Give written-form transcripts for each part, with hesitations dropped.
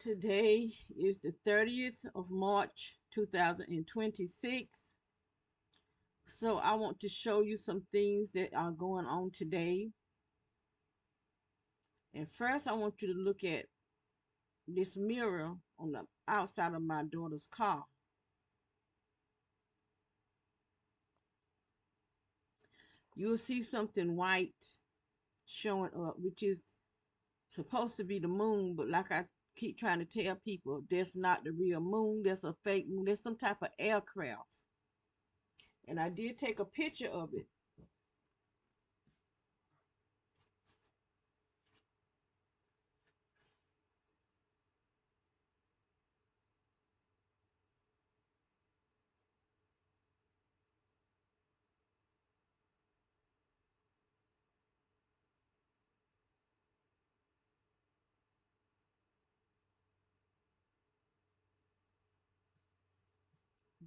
Today is the 30th of March 2026. So I want to show you some things that are going on today. And first, I want you to look at this mirror on the outside of my daughter's car. You'll see something white showing up, which is supposed to be the moon, but like I keep trying to tell people, that's not the real moon. That's a fake moon. That's some type of aircraft. And I did take a picture of it.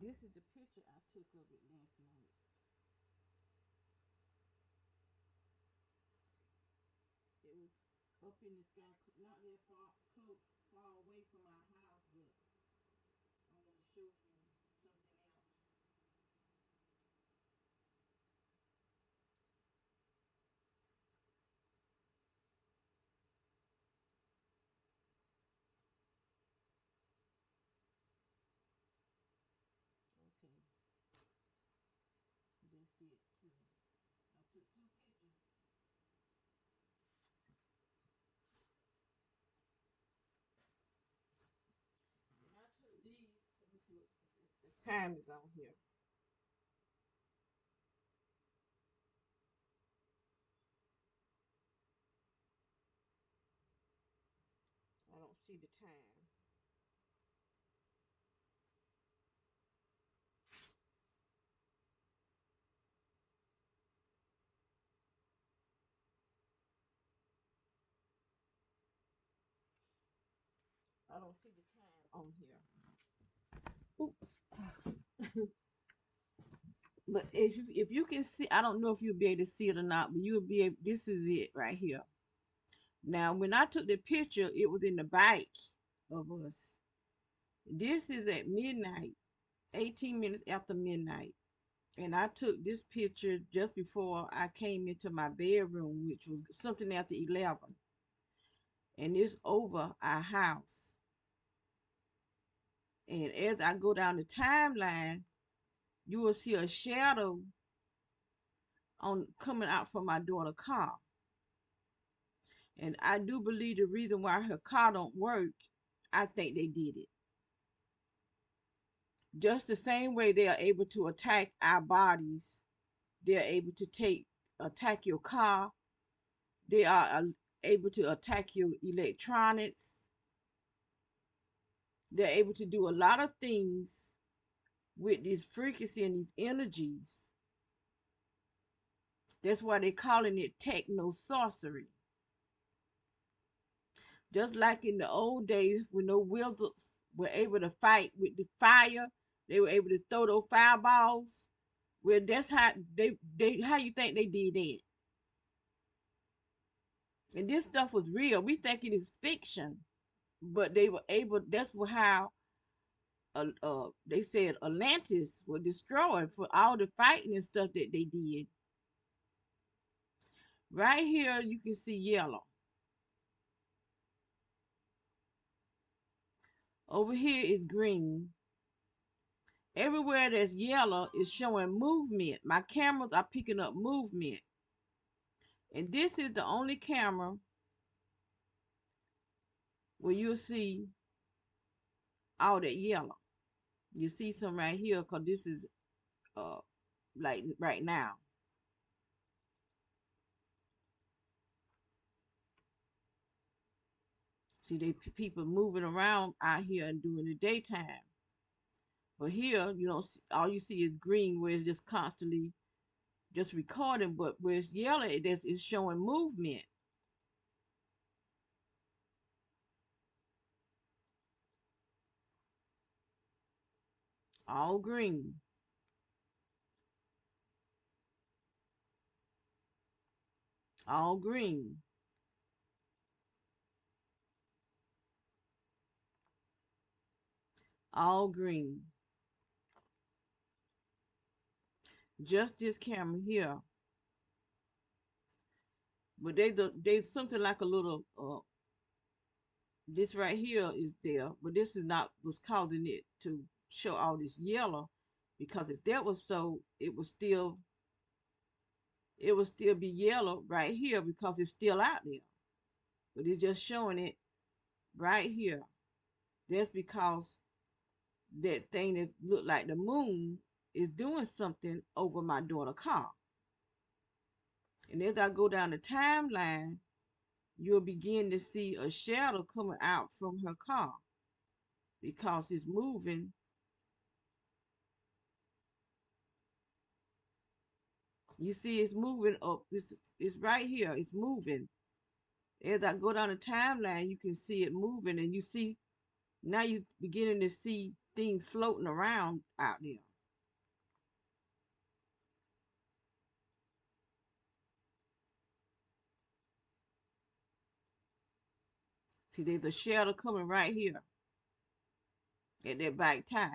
This is the picture I took of it last night. It was up in the sky, not that far close, far away from our house, but I want to show you something else. Okay, that's it too. I took two pictures. And I took these. Let me see what the time is on here. I don't see the time. I don't see the time on here. Oops. But if you can see, I don't know if you'll be able to see it or not, but you'll be able. This is it right here. Now, when I took the picture, it was in the bike of us. This is at midnight, 18 minutes after midnight. And I took this picture just before I came into my bedroom, which was something after 11. And it's over our house. And as I go down the timeline, you will see a shadow on coming out from my daughter's car. And I do believe the reason why her car don't work, I think they did it. Just the same way they are able to attack our bodies, they're able to attack your car. They are able to attack your electronics. They're able to do a lot of things with this frequency and these energies. That's why they're calling it techno sorcery. Just like in the old days when the wizards were able to fight with the fire, they were able to throw those fireballs. Well, that's how you think they did that. And this stuff was real. We think it is fiction, but they were able. That's how they said Atlantis was destroyed for all the fighting and stuff that they did. Right here, you can see yellow. Over here is green. Everywhere that's yellow is showing movement. My cameras are picking up movement. And this is the only camera where you'll see all that yellow. You see some right here because this is uh like right now. See, people moving around out here and during the daytime. But here, you don't see, all you see is green where it's just constantly just recording. But where it's yellow, it's showing movement. All green, all green. all green. Just this camera here, but they something like a little this right here is there, but this is not what's causing it to show all this yellow, because if that was so, it would still be yellow right here because it's still out there, but it's just showing it right here. That's because that thing that looked like the moon is doing something over my daughter's car. And as I go down the timeline, you'll begin to see a shadow coming out from her car because it's moving. You see, it's moving up. It's right here. It's moving. As I go down the timeline, you can see it moving, and you see now you're beginning to see things floating around out there. See, there's a shadow coming right here at that back tire.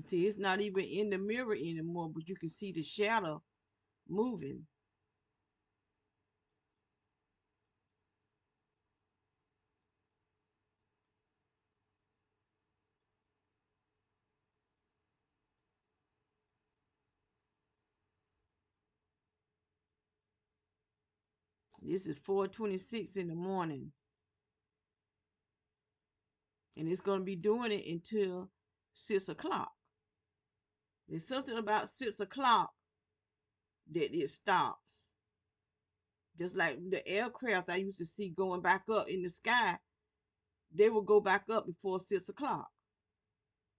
See, it's not even in the mirror anymore, but you can see the shadow moving. This is 4:26 in the morning, and it's going to be doing it until 6 o'clock. There's something about 6 o'clock that it stops. Just like the aircraft I used to see going back up in the sky, they will go back up before 6 o'clock.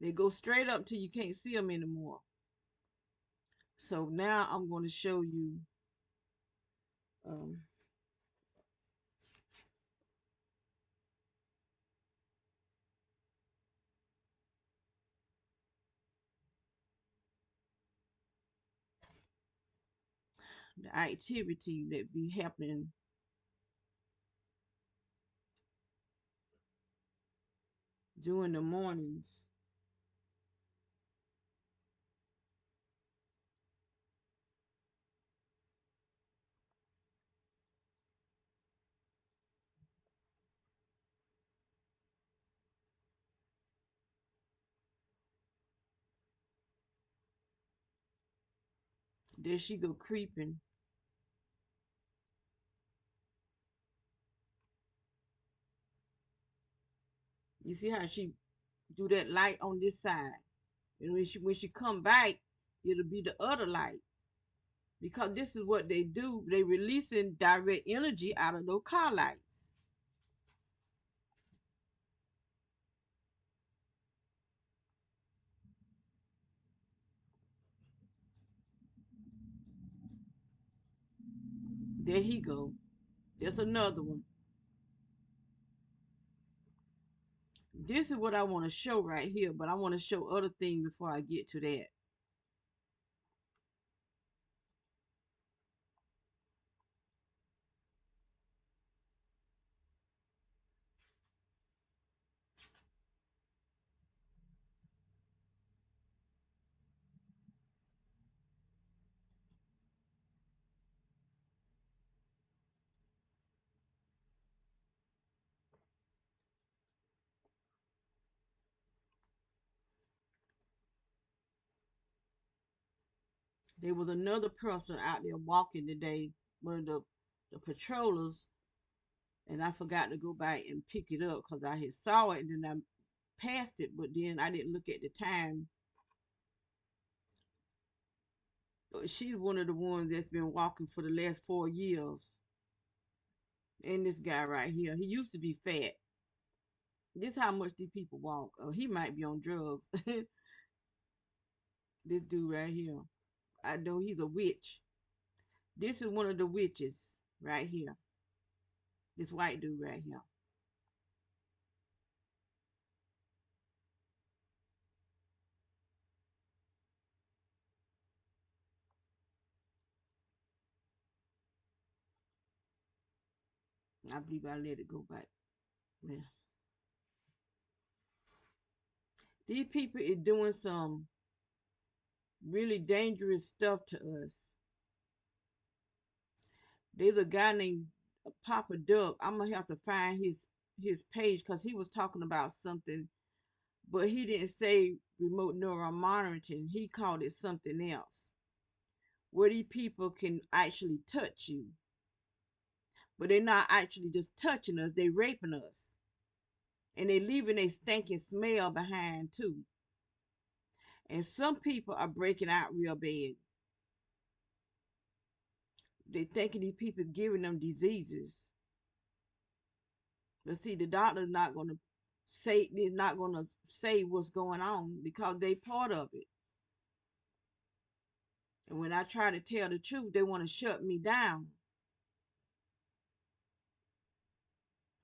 They go straight up till you can't see them anymore. So now I'm going to show you um, the activity that be happening during the mornings. There she go creeping. You see how she do that light on this side, and when she come back, it'll be the other light, because this is what they do. They releasing direct energy out of those car lights. There he go. There's another one. This is what I want to show right here, but I want to show other things before I get to that. There was another person out there walking today, one of the patrollers, and I forgot to go back and pick it up because I had saw it and then I passed it, but then I didn't look at the time. She's one of the ones that's been walking for the last 4 years. And this guy right here, he used to be fat. This how much these people walk. Oh, he might be on drugs. This dude right here. I know he's a witch. This is one of the witches right here. This white dude right here. I believe I let it go back. Well, these people is doing some really dangerous stuff to us. There's a guy named Papa Doug. I'm gonna have to find his page because he was talking about something, but he didn't say remote neural monitoring. He called it something else. Where these people can actually touch you, but they're not actually just touching us. They raping us, and they leaving a stinking smell behind too. And some people are breaking out real bad. They thinking these people giving them diseases. But see, the doctor's not gonna say they're not gonna say what's going on because they part of it. And when I try to tell the truth, they want to shut me down.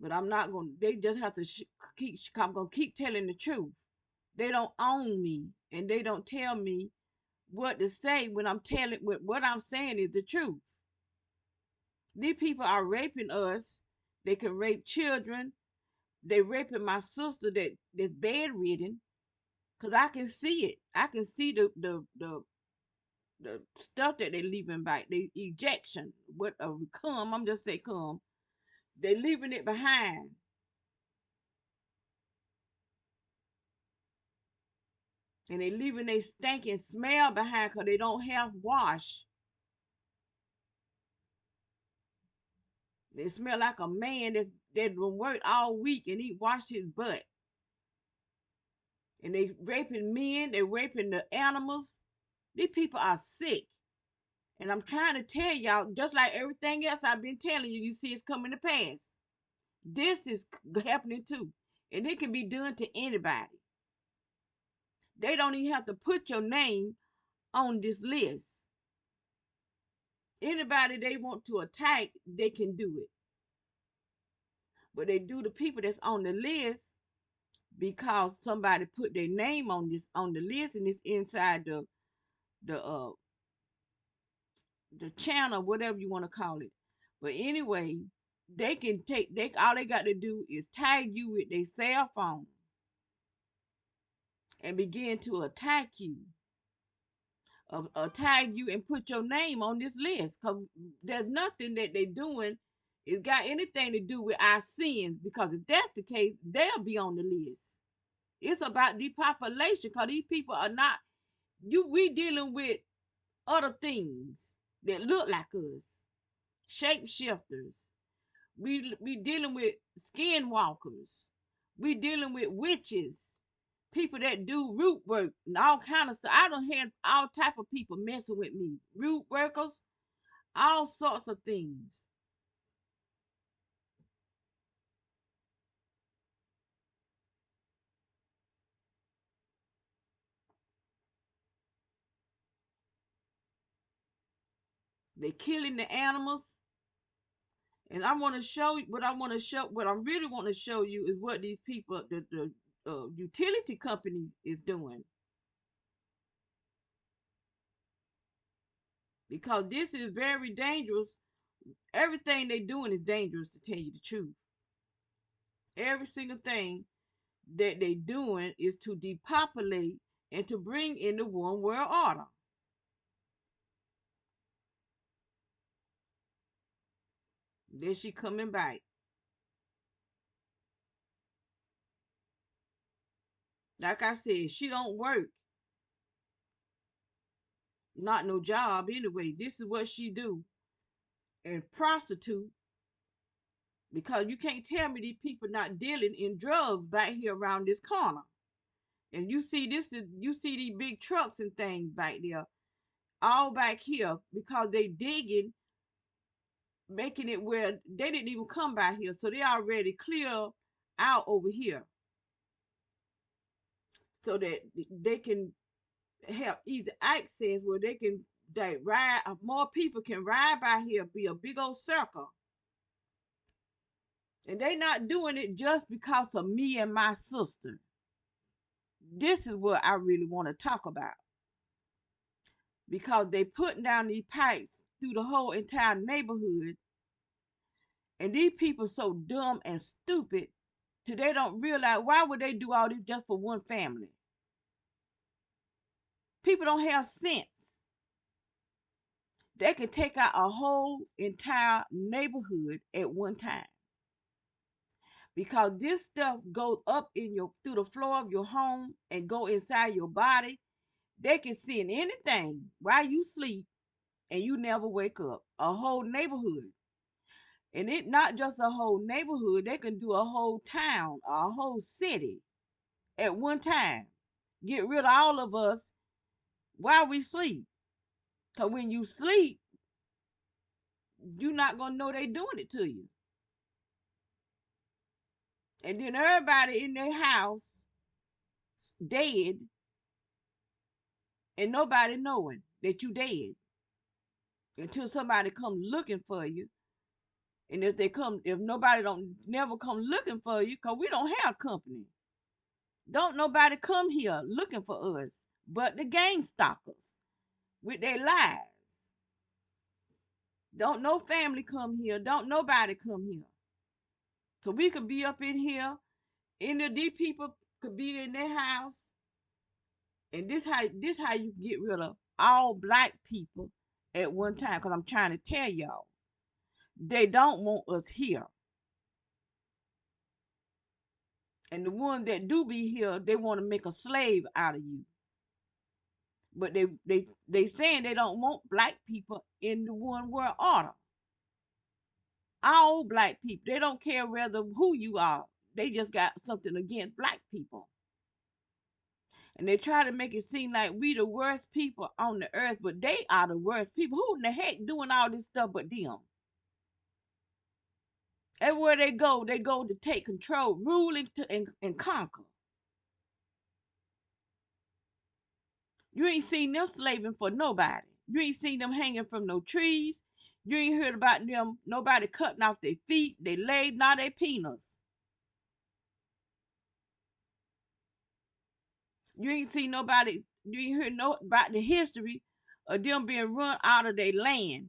But I'm not gonna. They just have to keep. I'm gonna keep telling the truth. They don't own me, and they don't tell me what to say when I'm telling. What I'm saying is the truth. These people are raping us. They can rape children. They raping my sister that's bedridden. Cause I can see it. I can see the stuff that they leaving back. The ejection. What cum? I'm just say cum. They leaving it behind, and they leaving they stinking smell behind because they don't have wash. They smell like a man that been worked all week and he washed his butt. And they raping men. They raping the animals. These people are sick. And I'm trying to tell y'all, just like everything else I've been telling you, you see it's coming to pass. This is happening too. And it can be done to anybody. They don't even have to put your name on this list. Anybody they want to attack, they can do it. But they do the people that's on the list because somebody put their name on the list and it's inside the the channel, whatever you want to call it. But anyway, they can take they all they got to do is tag you with their cell phone and begin to attack you, tag you and put your name on this list. Cause there's nothing that they doing is got anything to do with our sins. Because if that's the case, they'll be on the list. It's about depopulation. Cause these people are not you. We dealing with other things that look like us, shapeshifters. We dealing with skinwalkers. We dealing with witches, people that do root work and all kind of stuff. I don't have all type of people messing with me. Root workers, all sorts of things. They killing the animals. And I want to show you what I want to show. What I really want to show you is what these people, the utility company, is doing. Because this is very dangerous. Everything they doing is dangerous, to tell you the truth. Every single thing that they doing is to depopulate and to bring in the one world order. Then she coming back. Like I said, she don't work, not no job anyway. This is what she do, and prostitute. Because you can't tell me these people not dealing in drugs back here around this corner. And you see this is you see these big trucks and things back there, all back here because they digging, making it where they didn't even come by here, so they already clear out over here so that they can have easy access where they can they ride more people can ride by here, be a big old circle. And they not doing it just because of me and my sister. This is what I really want to talk about. Because they putting down these pipes through the whole entire neighborhood And these people so dumb and stupid till they don't realize why would they do all this just for one family? People don't have sense. They can take out a whole entire neighborhood at one time because this stuff goes up in your through the floor of your home and go inside your body. They can send anything while you sleep and you never wake up. A whole neighborhood. And it not just a whole neighborhood, they can do a whole town, a whole city at one time. Get rid of all of us while we sleep. Cause when you sleep, you're not gonna know they doing it to you. And then everybody in their house dead and nobody knowing that you dead until somebody come looking for you. And if nobody don't never come looking for you, cause we don't have company. Don't nobody come here looking for us, but the gang stalkers with their lies. Don't no family come here. Don't nobody come here. So we could be up in here. Any of these people could be in their house. And this how you get rid of all black people at one time. Cause I'm trying to tell y'all, they don't want us here. And the ones that do be here, they want to make a slave out of you. But they saying they don't want black people in the one world order. All black people. They don't care whether who you are. They just got something against black people. And they try to make it seem like we the worst people on the earth, but they are the worst people. Who in the heck doing all this stuff but them? Everywhere they go to take control, rule and conquer. You ain't seen them slaving for nobody. You ain't seen them hanging from no trees. You ain't heard about them, nobody cutting off their feet, their legs, not their penis. You ain't seen nobody, you ain't heard no about the history of them being run out of their land.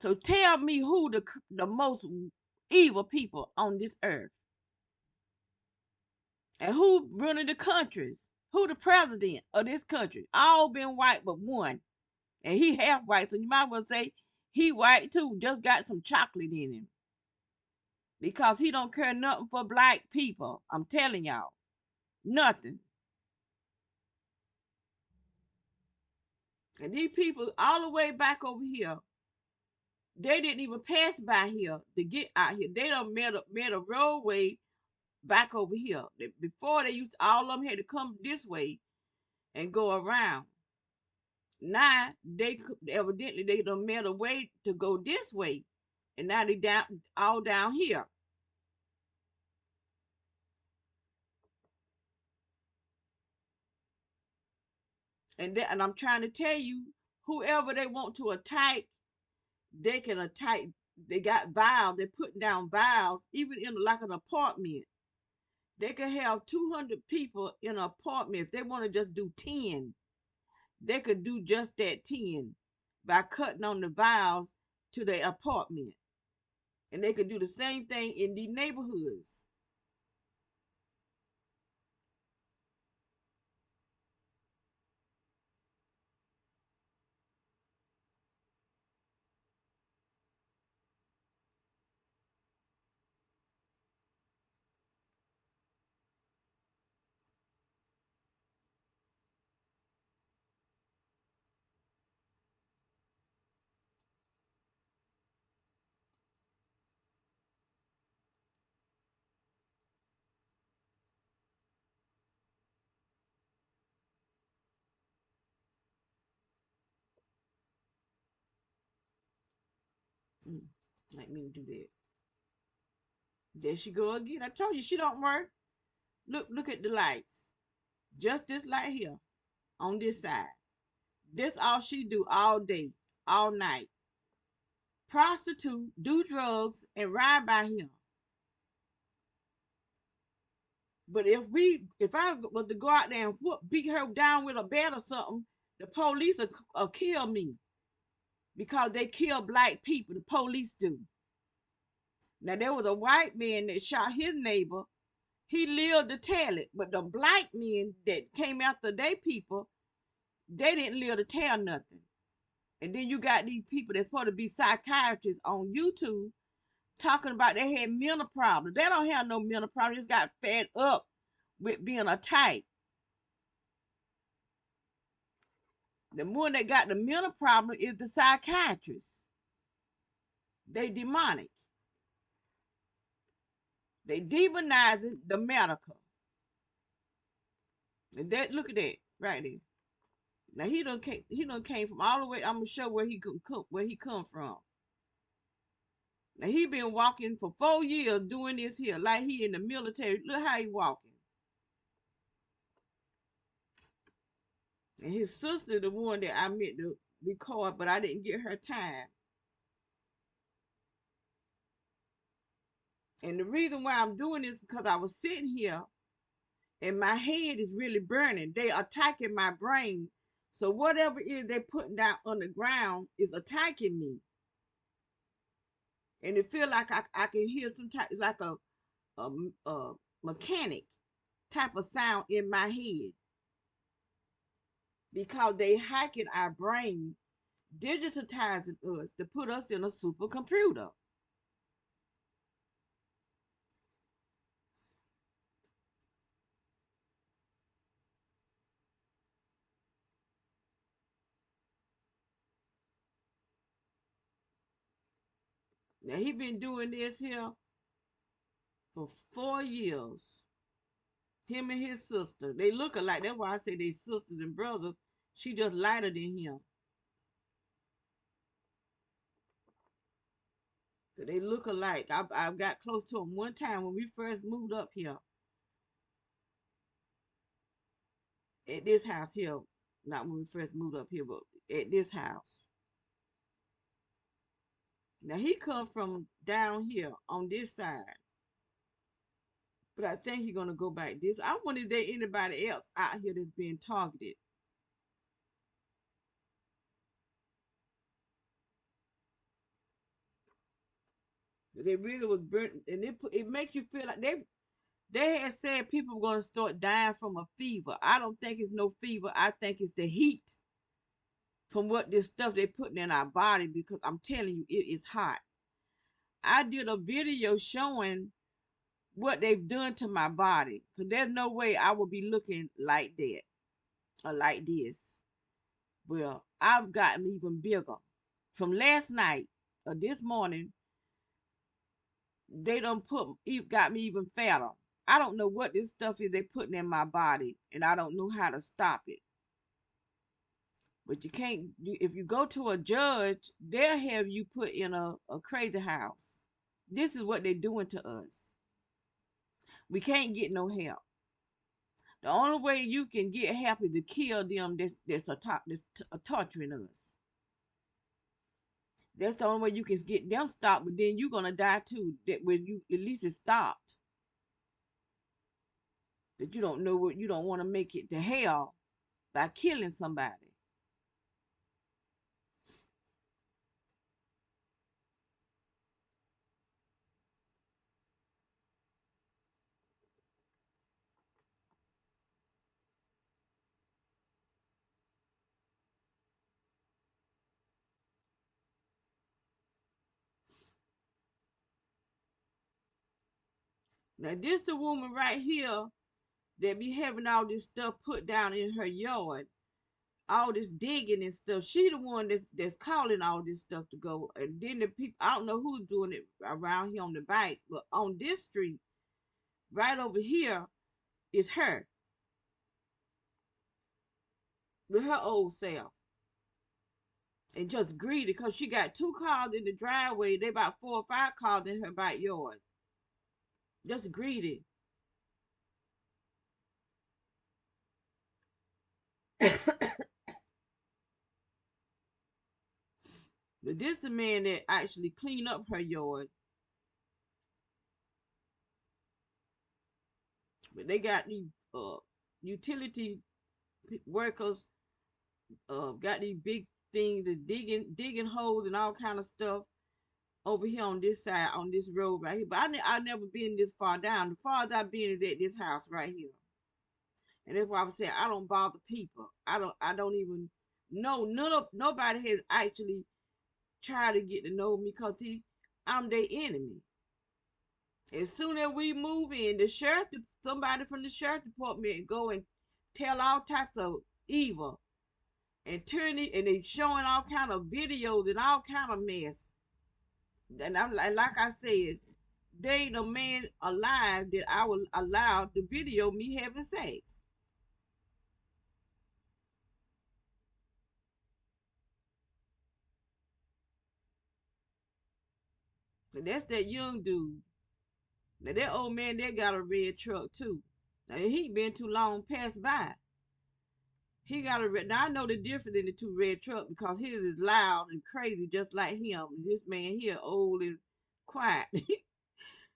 So tell me who the most evil people on this earth. And who running the countries? Who the president of this country? All been white but one. And he half white, so you might well say he white too, just got some chocolate in him. Because he don't care nothing for black people. I'm telling y'all. Nothing. And these people all the way back over here, they didn't even pass by here to get out here. They done made a roadway back over here. Before they used all of them had to come this way and go around. Now they evidently they done made a way to go this way, and now they down all down here. And I'm trying to tell you, whoever they want to attack, they can attack. They got vials. They're putting down vials, even in like an apartment. They can have 200 people in an apartment. If they want to just do 10, they could do just that 10 by cutting on the vials to their apartment. And they could do the same thing in the neighborhoods. Mm, let me do that. There she go again. I told you she don't work. Look at the lights. Just this light here on this side. This all she do all day, all night. Prostitute, do drugs, and ride by him. But if I was to go out there and beat her down with a bat or something, the police will kill me because they kill black people. The police do. Now there was a white man that shot his neighbor. He lived to tell it, but the black men that came after they people, they didn't live to tell nothing. And then you got these people that's supposed to be psychiatrists on YouTube talking about they had mental problems. They don't have no mental problems. They just got fed up with being a type. The one that got the mental problem is the psychiatrist. They demonic. They demonizing the medical. And that look at that right there. Now he done came from all the way. I'm gonna show where he come from. Now he been walking for 4 years doing this here, like he in the military. Look how he walking. And his sister, the one that I meant to record, but I didn't get her time. And the reason why I'm doing this because I was sitting here and my head is really burning. They attacking my brain. So whatever it is they putting down on the ground is attacking me. And it feel like I can hear some type like a, a mechanic type of sound in my head because they hacking our brain, digitizing us to put us in a supercomputer. Now he been doing this here for 4 years. Him and his sister, they look alike. That's why I say they sisters and brothers. She just lighter than him. So they look alike. I got close to him one time when we first moved up here at this house here. Not when we first moved up here, but at this house. Now he come from down here on this side, but I think he's gonna go back this. I wonder if there anybody else out here that's being targeted. They really was burnt, and it makes you feel like they had said people were gonna start dying from a fever. I don't think it's no fever. I think it's the heat from what this stuff they putting in our body because I'm telling you, it is hot. I did a video showing what they've done to my body because there's no way I would be looking like that or like this. Well, I've gotten even bigger. From last night or this morning, they done got me even fatter. I don't know what this stuff is they putting in my body, and I don't know how to stop it. But you can't. If you go to a judge, they'll have you put in a crazy house. This is what they're doing to us. We can't get no help. The only way you can get help is to kill them that's torturing us. That's the only way you can get them stopped, but then you're gonna die too. That when you at least it's stopped. That you don't know what you don't want to make it to hell by killing somebody. Now this the woman right here that be having all this stuff put down in her yard, all this digging and stuff. She the one that's calling all this stuff to go. And then the people, I don't know who's doing it around here on the bike, but on this street, right over here, is her with her old self. And just greedy because she got two cars in the driveway. They about 4 or 5 cars in her backyard. Just greedy. But this the man that actually clean up her yard. But they got these utility workers got these big things that digging holes and all kind of stuff. over here on this side, on this road right here. But I never been this far down. The farthest I've been is at this house right here. And that's why I was saying I don't bother people. I don't even know nobody has actually tried to get to know me because I'm their enemy. As soon as we move in, somebody from the sheriff department go and tell all types of evil and turn it, and they showing all kind of videos and all kind of mess. And I'm like I said, there ain't a man alive that I will allow to video me having sex. And that's that young dude. Now that old man that got a red truck too. Now he been too long passed by. He got a red. Now I know the difference in the two red trucks because his is loud and crazy just like him. This man here old and quiet.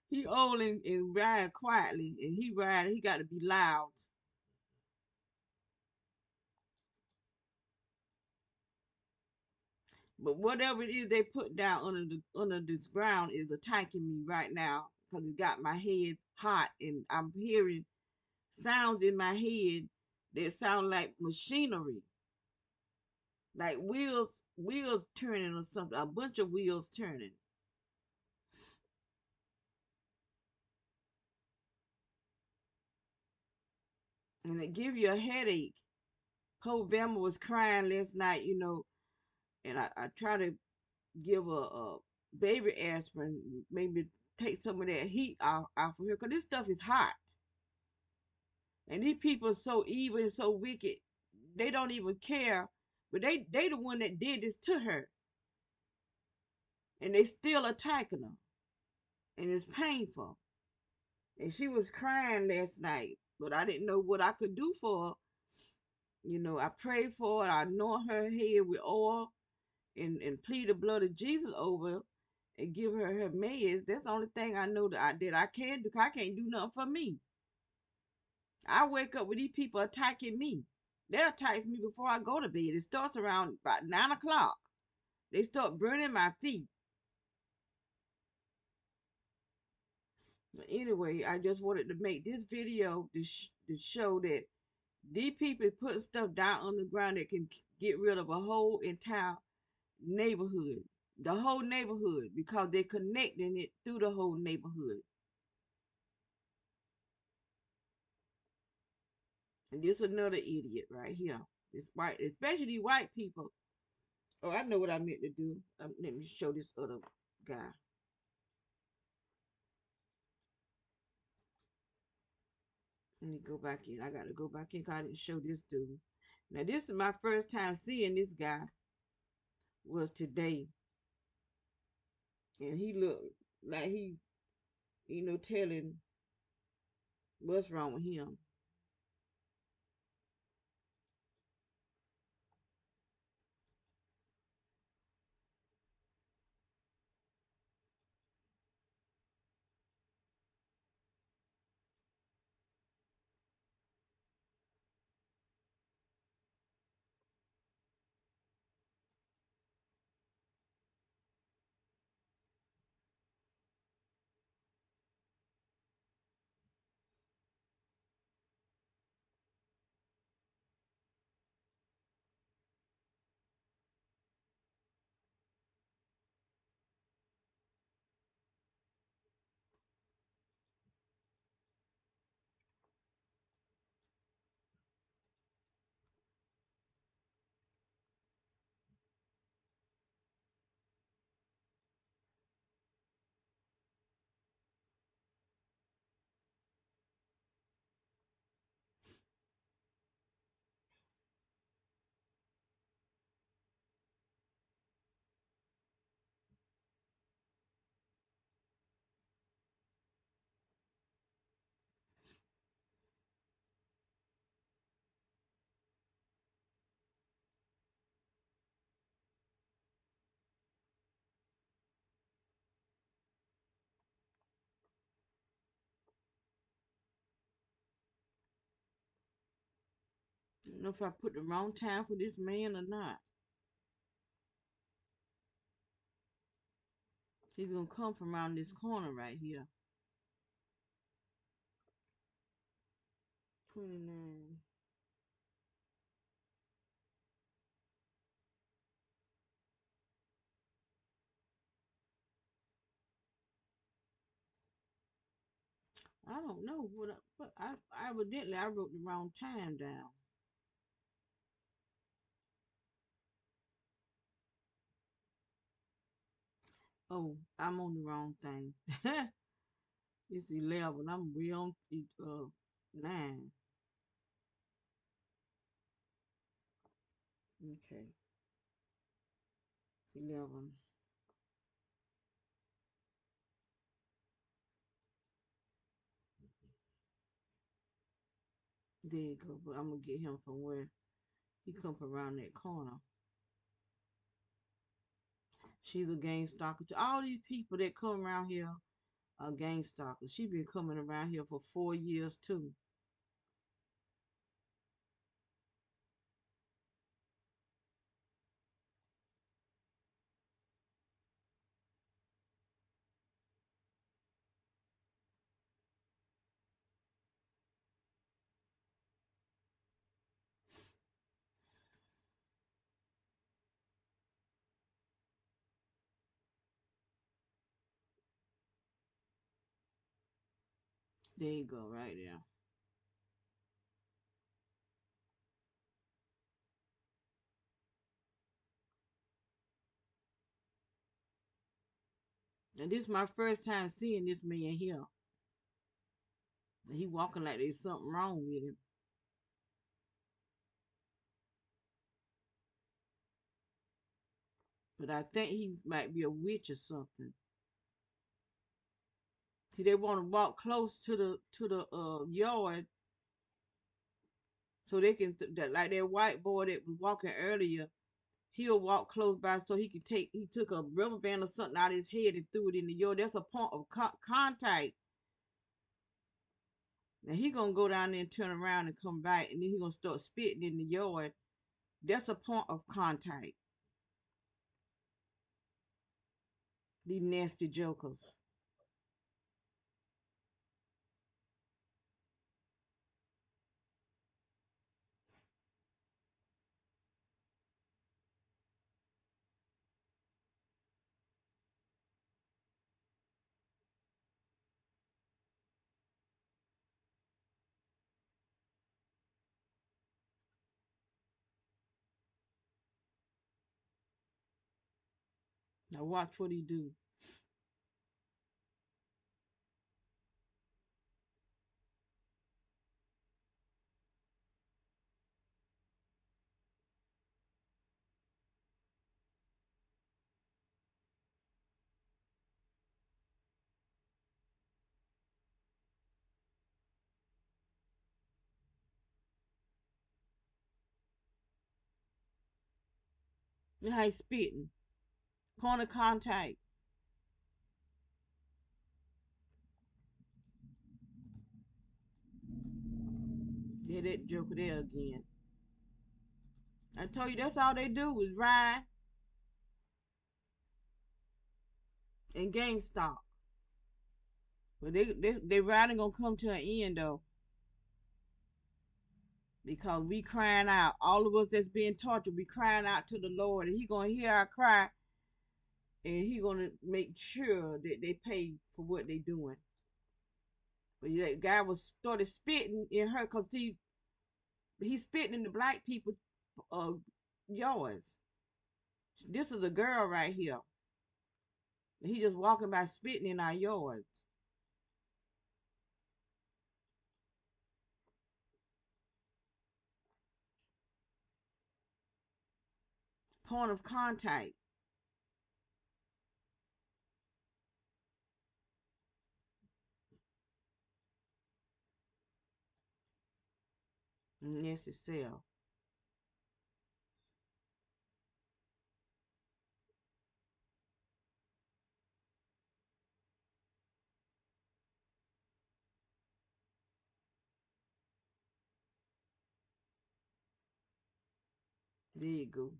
He old and ride quietly, and he got to be loud. But whatever it is they put down under this ground is attacking me right now because it got my head hot, and I'm hearing sounds in my head that sound like machinery, like wheels turning or something. A bunch of wheels turning, and it give you a headache. Poor Velma was crying last night, and I try to give a baby aspirin, maybe take some of that heat off of her, because this stuff is hot. And these people are so evil and so wicked, they don't even care. But they the one that did this to her, and they still attacking her, and it's painful. And she was crying last night, but I didn't know what I could do for her. I prayed for her. I anoint her head with oil and plead the blood of Jesus over and give her her meds. That's the only thing I know that I can do. 'Cause I can't do nothing for me. I wake up with these people attacking me. They attack me before I go to bed. It starts around about 9 o'clock. They start burning my feet. But anyway, I just wanted to make this video to show that these people putting stuff down on the ground that can get rid of a whole entire neighborhood, the whole neighborhood, because they're connecting it through the whole neighborhood. And this another idiot right here. This white, especially white people. Oh, I know what I meant to do. Let me show this other guy. Let me go back in. I gotta go back in 'cause I didn't show this dude. Now this is my first time seeing this guy was today, and he looked like he, telling what's wrong with him. I don't know if I put the wrong time for this man or not. She's gonna come from around this corner right here. 29. I don't know but I evidently I wrote the wrong time down. Oh, I'm on the wrong thing. It's 11. I'm way on 9. Okay, 11. There you go. But I'm gonna get him from where he come from around that corner. She's a gang stalker. All these people that come around here are gang stalkers. She been coming around here for 4 years too. There you go, right there. And this is my first time seeing this man here. He walking like there's something wrong with him. But I think he might be a witch or something. See, they want to walk close to the yard so they can that like that white boy that was walking earlier. He'll walk close by so he can take. He took a rubber band or something out of his head and threw it in the yard. That's a point of contact. Now he gonna go down there and turn around and come back, and then he gonna start spitting in the yard. That's a point of contact. These nasty jokers. Now watch what he do. Look how he's spitting. Point of contact. Yeah, that joker there again. I told you that's all they do is ride and gang stalk. But they riding gonna come to an end though, because we crying out. All of us that's being tortured, we crying out to the Lord, and He gonna hear our cry, and He gonna make sure that they pay for what they doing. But that guy was started spitting in her, cause he's spitting in the black people uh yards. This is a girl right here. He just walking by spitting in our yards. Point of contact. Yes, itself. There you go.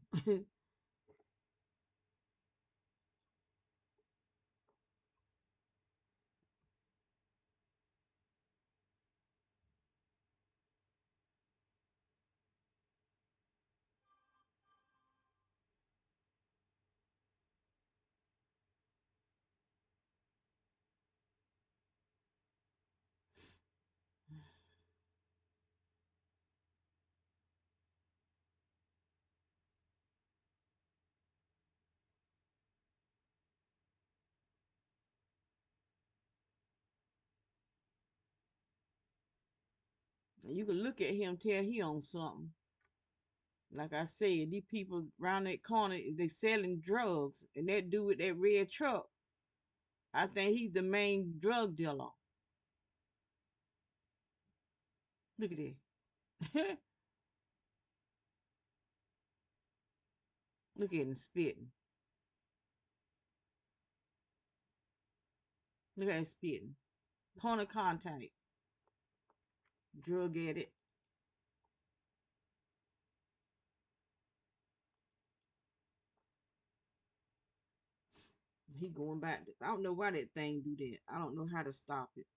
And you can look at him, tell he on something. Like I said, these people around that corner, they selling drugs, and that dude with that red truck, I think he's the main drug dealer. Look at that. Look at him spitting. Look at him spitting. Point of contact. Drug addict. He going back. I don't know why that thing do that. I don't know how to stop it.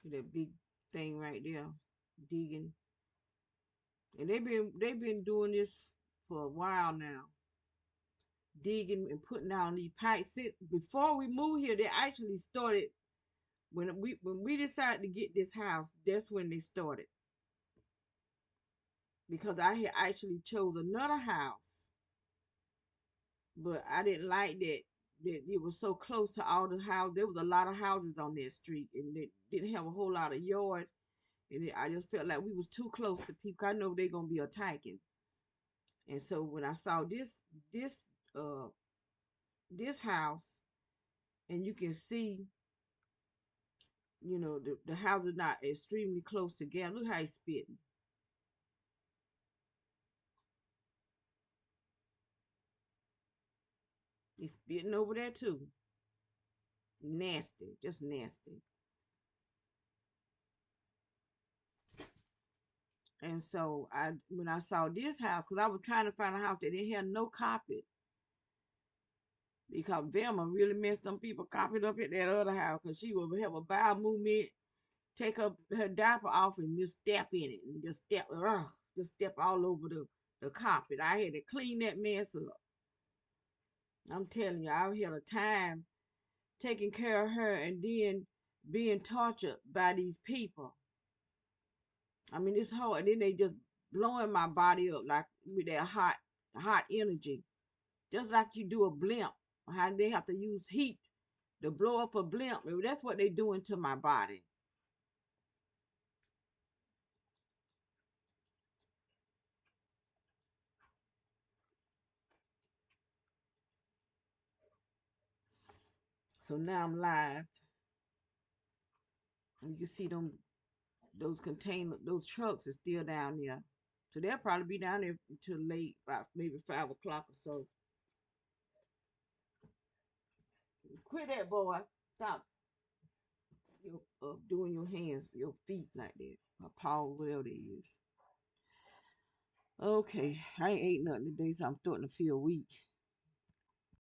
That big thing right there, digging, and they've been doing this for a while now, digging and putting down these pipes. Before we moved here, they actually started when we decided to get this house. That's when they started because I had actually chose another house, but I didn't like that it was so close to all the houses. There was a lot of houses on that street, and they didn't have a whole lot of yard. And I just felt like we was too close to people. I know they're gonna be attacking. And so when I saw this uh this house, and you can see, the houses not extremely close together. Look how he's spitting. He's spitting over there too. Nasty, just nasty. And so when I saw this house, because I was trying to find a house that didn't have no carpet, because Velma really messed some people carpet up at that other house, because she would have a bowel movement, take her diaper off and just step in it and just step all over the carpet. I had to clean that mess up. I'm telling you, I had a time taking care of her and then being tortured by these people. I mean, it's hard. And then they just blowing my body up like with that hot energy, just like you do a blimp. How they have to use heat to blow up a blimp. That's what they're doing to my body. So now I'm live. And you can see those trucks are still down there. So they'll probably be down there until late, about maybe 5 o'clock or so. Quit that, boy. Stop doing your hands, your feet like that. Or paw, whatever it is. Okay, I ain't ate nothing today, so I'm starting to feel weak.